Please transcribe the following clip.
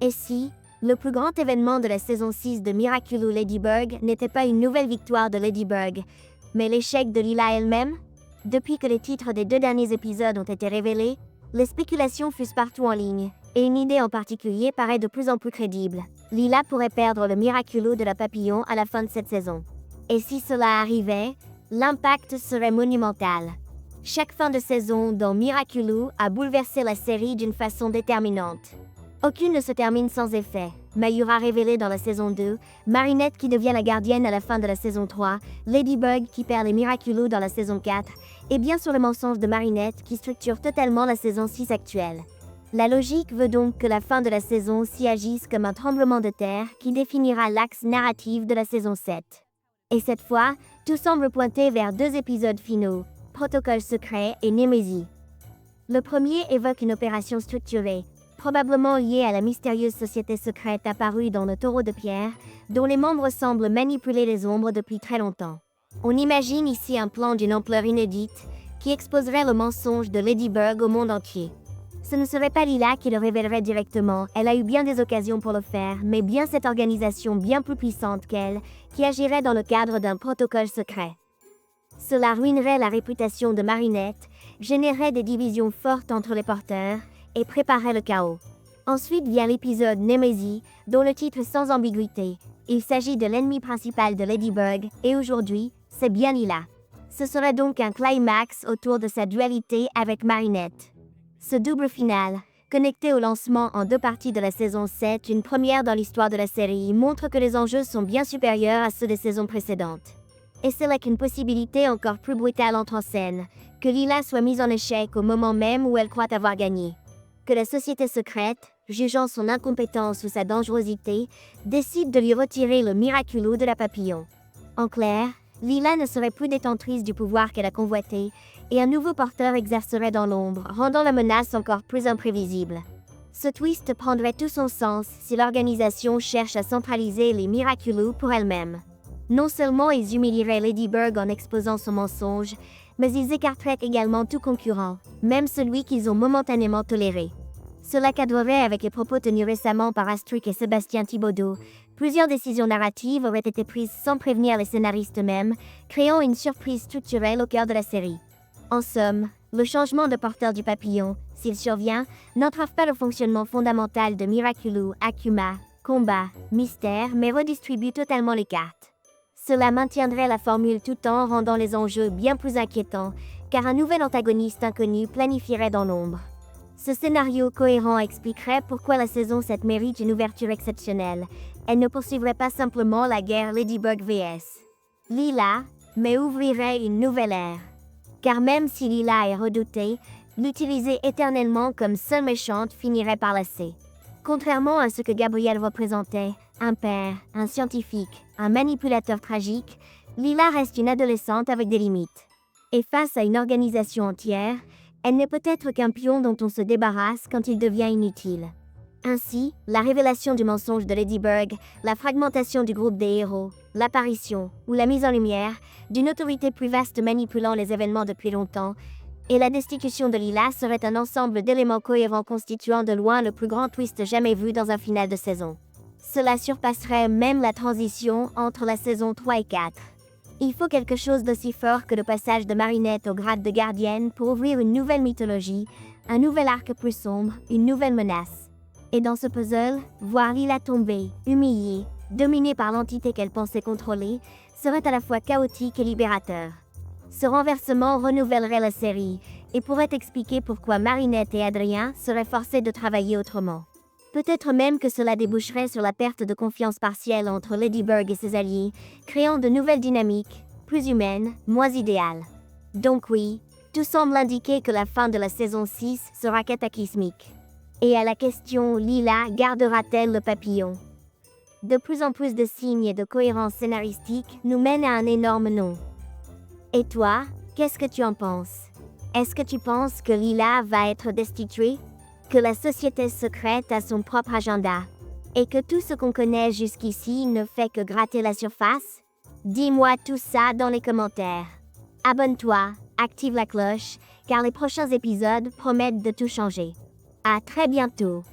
Et si, le plus grand événement de la saison 6 de Miraculous Ladybug n'était pas une nouvelle victoire de Ladybug, mais l'échec de Lila elle-même? Depuis que les titres des 2 derniers épisodes ont été révélés, les spéculations fusent partout en ligne, et une idée en particulier paraît de plus en plus crédible. Lila pourrait perdre le Miraculous de la Papillon à la fin de cette saison. Et si cela arrivait, l'impact serait monumental. Chaque fin de saison dans Miraculous a bouleversé la série d'une façon déterminante. Aucune ne se termine sans effet. Mayura révélée dans la saison 2, Marinette qui devient la gardienne à la fin de la saison 3, Ladybug qui perd les Miraculous dans la saison 4, et bien sûr le mensonge de Marinette qui structure totalement la saison 6 actuelle. La logique veut donc que la fin de la saison s'y agisse comme un tremblement de terre qui définira l'axe narratif de la saison 7. Et cette fois, tout semble pointer vers 2 épisodes finaux, Protocole secret et Némésie. Le premier évoque une opération structurée, probablement liée à la mystérieuse société secrète apparue dans le Taureau de Pierre, dont les membres semblent manipuler les ombres depuis très longtemps. On imagine ici un plan d'une ampleur inédite qui exposerait le mensonge de Ladybug au monde entier. Ce ne serait pas Lila qui le révélerait directement, elle a eu bien des occasions pour le faire, mais bien cette organisation bien plus puissante qu'elle, qui agirait dans le cadre d'un protocole secret. Cela ruinerait la réputation de Marinette, générerait des divisions fortes entre les porteurs, et préparait le chaos. Ensuite vient l'épisode Némésie, dont le titre est sans ambiguïté. Il s'agit de l'ennemi principal de Ladybug, et aujourd'hui, c'est bien Lila. Ce serait donc un climax autour de sa dualité avec Marinette. Ce double final, connecté au lancement en 2 parties de la saison 7, une première dans l'histoire de la série, montre que les enjeux sont bien supérieurs à ceux des saisons précédentes. Et c'est là qu'une possibilité encore plus brutale entre en scène, que Lila soit mise en échec au moment même où elle croit avoir gagné. Que la société secrète, jugeant son incompétence ou sa dangerosité, décide de lui retirer le Miraculous de la Papillon. En clair, Lila ne serait plus détentrice du pouvoir qu'elle a convoité, et un nouveau porteur exercerait dans l'ombre, rendant la menace encore plus imprévisible. Ce twist prendrait tout son sens si l'organisation cherche à centraliser les Miraculous pour elle-même. Non seulement ils humilieraient Ladybug en exposant son mensonge, mais ils écarteraient également tout concurrent, même celui qu'ils ont momentanément toléré. Cela cadrerait avec les propos tenus récemment par Astruc et Sébastien Thibaudot. Plusieurs décisions narratives auraient été prises sans prévenir les scénaristes eux-mêmes, créant une surprise structurelle au cœur de la série. En somme, le changement de porteur du papillon, s'il survient, n'entrave pas le fonctionnement fondamental de Miraculous, Akuma, combat, mystère, mais redistribue totalement les cartes. Cela maintiendrait la formule tout en rendant les enjeux bien plus inquiétants, car un nouvel antagoniste inconnu planifierait dans l'ombre. Ce scénario cohérent expliquerait pourquoi la saison 7 mérite une ouverture exceptionnelle. Elle ne poursuivrait pas simplement la guerre Ladybug vs Lila, mais ouvrirait une nouvelle ère. Car même si Lila est redoutée, l'utiliser éternellement comme seule méchante finirait par lasser. Contrairement à ce que Gabriel représentait, un père, un scientifique, un manipulateur tragique, Lila reste une adolescente avec des limites. Et face à une organisation entière, elle n'est peut-être qu'un pion dont on se débarrasse quand il devient inutile. Ainsi, la révélation du mensonge de Ladybug, la fragmentation du groupe des héros, l'apparition, ou la mise en lumière, d'une autorité plus vaste manipulant les événements depuis longtemps, et la destitution de Lila serait un ensemble d'éléments cohérents constituant de loin le plus grand twist jamais vu dans un final de saison. Cela surpasserait même la transition entre la saison 3 et 4. Il faut quelque chose d'aussi fort que le passage de Marinette au grade de gardienne pour ouvrir une nouvelle mythologie, un nouvel arc plus sombre, une nouvelle menace. Et dans ce puzzle, voir Lila tomber, humiliée, dominée par l'entité qu'elle pensait contrôler, serait à la fois chaotique et libérateur. Ce renversement renouvellerait la série et pourrait expliquer pourquoi Marinette et Adrien seraient forcés de travailler autrement. Peut-être même que cela déboucherait sur la perte de confiance partielle entre Ladybug et ses alliés, créant de nouvelles dynamiques, plus humaines, moins idéales. Donc oui, tout semble indiquer que la fin de la saison 6 sera cataclysmique. Et à la question Lila gardera-t-elle le papillon? De plus en plus de signes et de cohérence scénaristique nous mènent à un énorme non. Et toi, qu'est-ce que tu en penses? Est-ce que tu penses que Lila va être destituée? Que la société secrète a son propre agenda? Et que tout ce qu'on connaît jusqu'ici ne fait que gratter la surface? Dis-moi tout ça dans les commentaires. Abonne-toi, active la cloche, car les prochains épisodes promettent de tout changer. À très bientôt.